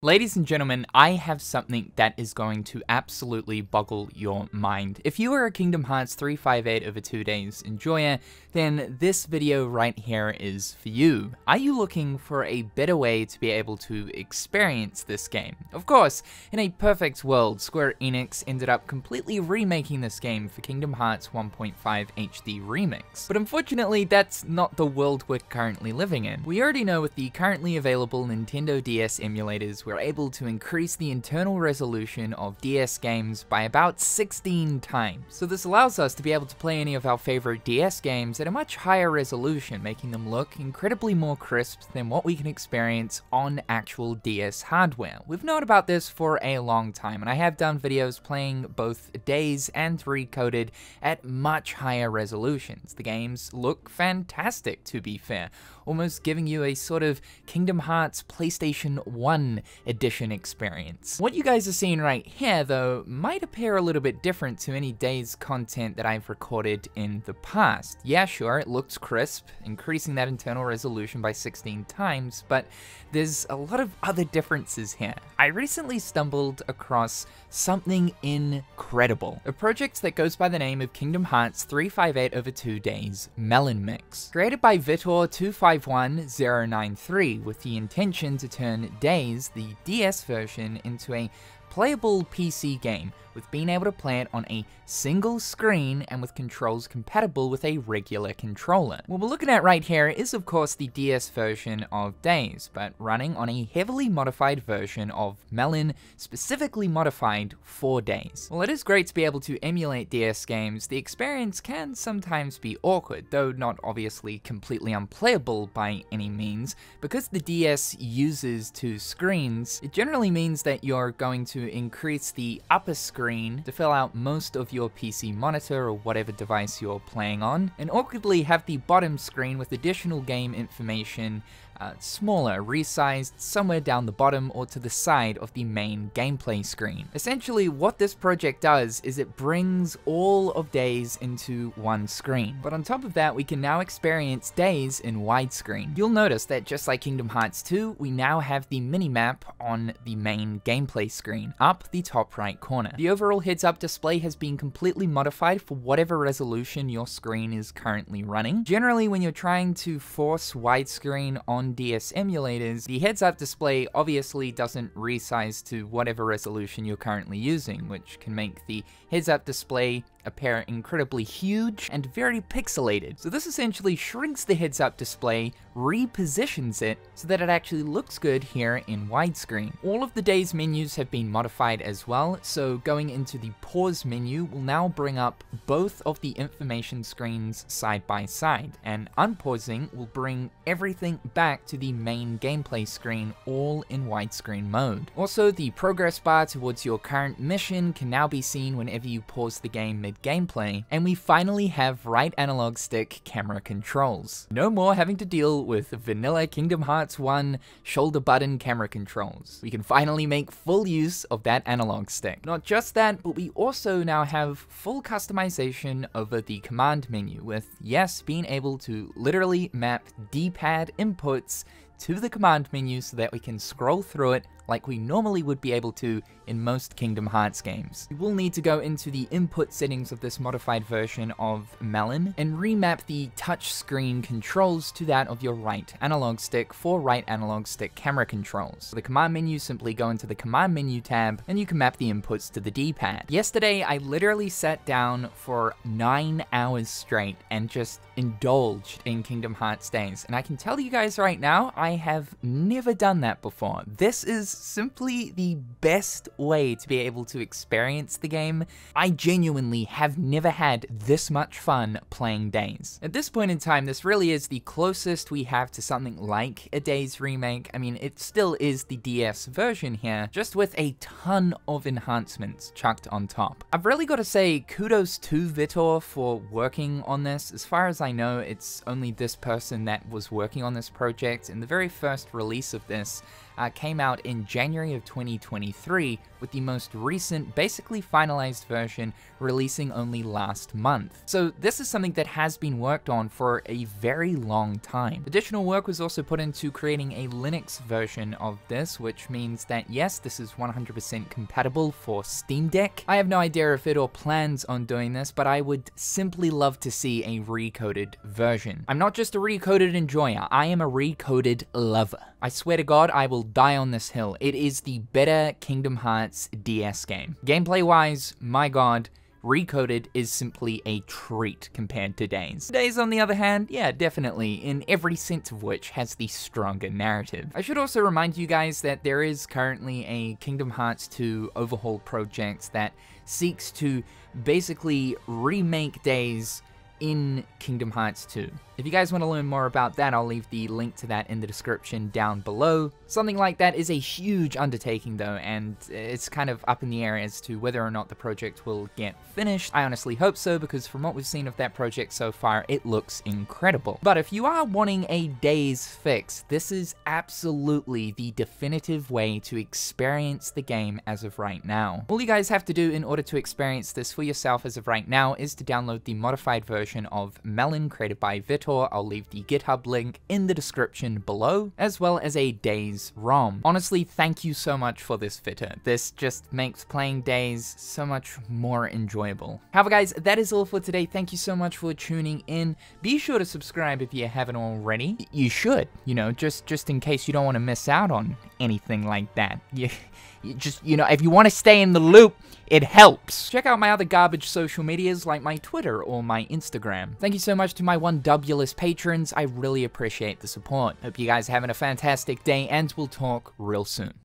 Ladies and gentlemen, I have something that is going to absolutely boggle your mind. If you are a Kingdom Hearts 358 over 2 days enjoyer, then this video right here is for you. Are you looking for a better way to be able to experience this game? Of course, in a perfect world, Square Enix ended up completely remaking this game for Kingdom Hearts 1.5 HD Remix. But unfortunately, that's not the world we're currently living in. We already know with the currently available Nintendo DS emulators, we're able to increase the internal resolution of DS games by about 16 times. So this allows us to be able to play any of our favorite DS games at a much higher resolution, making them look incredibly more crisp than what we can experience on actual DS hardware. We've known about this for a long time, and I have done videos playing both Days and Recoded at much higher resolutions. The games look fantastic, to be fair, almost giving you a sort of Kingdom Hearts PlayStation 1 edition experience. What you guys are seeing right here, though, might appear a little bit different to any Days content that I've recorded in the past. Yeah, sure, it looks crisp, increasing that internal resolution by 16 times, but there's a lot of other differences here. I recently stumbled across something incredible. A project that goes by the name of Kingdom Hearts 358 over 2 days Melon Mix. Created by Vitor 251093 with the intention to turn Days, the DS version, into a playable PC game, with being able to play it on a single screen and with controls compatible with a regular controller. What we're looking at right here is of course the DS version of Days, but running on a heavily modified version of Melon, specifically modified for Days. While it is great to be able to emulate DS games, the experience can sometimes be awkward, though not obviously completely unplayable by any means. Because the DS uses 2 screens, it generally means that you're going to increase the upper screen to fill out most of your PC monitor or whatever device you're playing on, and awkwardly have the bottom screen with additional game information smaller, resized somewhere down the bottom or to the side of the main gameplay screen. Essentially, what this project does is it brings all of Days into one screen. But on top of that, we can now experience Days in widescreen. You'll notice that just like Kingdom Hearts 2, we now have the minimap on the main gameplay screen, up the top right corner. The overall heads-up display has been completely modified for whatever resolution your screen is currently running. Generally, when you're trying to force widescreen on DS emulators, the heads-up display obviously doesn't resize to whatever resolution you're currently using, which can make the heads-up display appear incredibly huge and very pixelated. So this essentially shrinks the heads-up display, repositions it so that it actually looks good here in widescreen. All of the Days menus have been modified as well, so going into the pause menu will now bring up both of the information screens side by side, and unpausing will bring everything back to the main gameplay screen, all in widescreen mode. Also, the progress bar towards your current mission can now be seen whenever you pause the game mid-gameplay, and we finally have right analog stick camera controls. No more having to deal with vanilla Kingdom Hearts 1 shoulder button camera controls. We can finally make full use of that analog stick. Not just that, but we also now have full customization over the command menu, with, yes, being able to literally map D-pad inputs to the command menu so that we can scroll through it like we normally would be able to in most Kingdom Hearts games. You will need to go into the input settings of this modified version of Melon and remap the touchscreen controls to that of your right analog stick for right analog stick camera controls. For the command menu, simply go into the command menu tab and you can map the inputs to the D-pad. Yesterday, I literally sat down for 9 hours straight and just indulged in Kingdom Hearts Days, and I can tell you guys right now, I have never done that before. This is simply the best way to be able to experience the game. I genuinely have never had this much fun playing Days. At this point in time, this really is the closest we have to something like a Days remake. I mean, it still is the DS version here, just with a ton of enhancements chucked on top. I've really got to say kudos to Vitor for working on this. As far as I know, it's only this person that was working on this project. In the very first release of this, came out in January of 2023, with the most recent, basically finalized version releasing only last month. So this is something that has been worked on for a very long time. Additional work was also put into creating a Linux version of this, which means that yes, this is 100% compatible for Steam Deck. I have no idea if Vitor plans on doing this, but I would simply love to see a recoded version. I'm not just a recoded enjoyer, I am a recoded lover. I swear to God, I will die on this hill. It is the better Kingdom Hearts DS game. Gameplay wise, my God, Recoded is simply a treat compared to Days. Days, on the other hand, yeah, definitely, in every sense of which, has the stronger narrative. I should also remind you guys that there is currently a Kingdom Hearts 2 overhaul project that seeks to basically remake Days in Kingdom Hearts 2. If you guys want to learn more about that, I'll leave the link to that in the description down below. Something like that is a huge undertaking though, and it's kind of up in the air as to whether or not the project will get finished. I honestly hope so, because from what we've seen of that project so far, it looks incredible. But if you are wanting a Days fix, this is absolutely the definitive way to experience the game as of right now. All you guys have to do in order to experience this for yourself as of right now is to download the modified version of Melon created by Vitor. I'll leave the GitHub link in the description below, as well as a Days ROM. Honestly, thank you so much for this, Vitor. This just makes playing Days so much more enjoyable. However, guys, that is all for today. Thank you so much for tuning in. Be sure to subscribe if you haven't already. You should, you know, just in case you don't want to miss out on anything like that. You just, you know, if you want to stay in the loop, it helps. Check out my other garbage social medias like my Twitter or my Instagram. Thank you so much to my 1W-less patrons. I really appreciate the support. Hope you guys are having a fantastic day, and we'll talk real soon.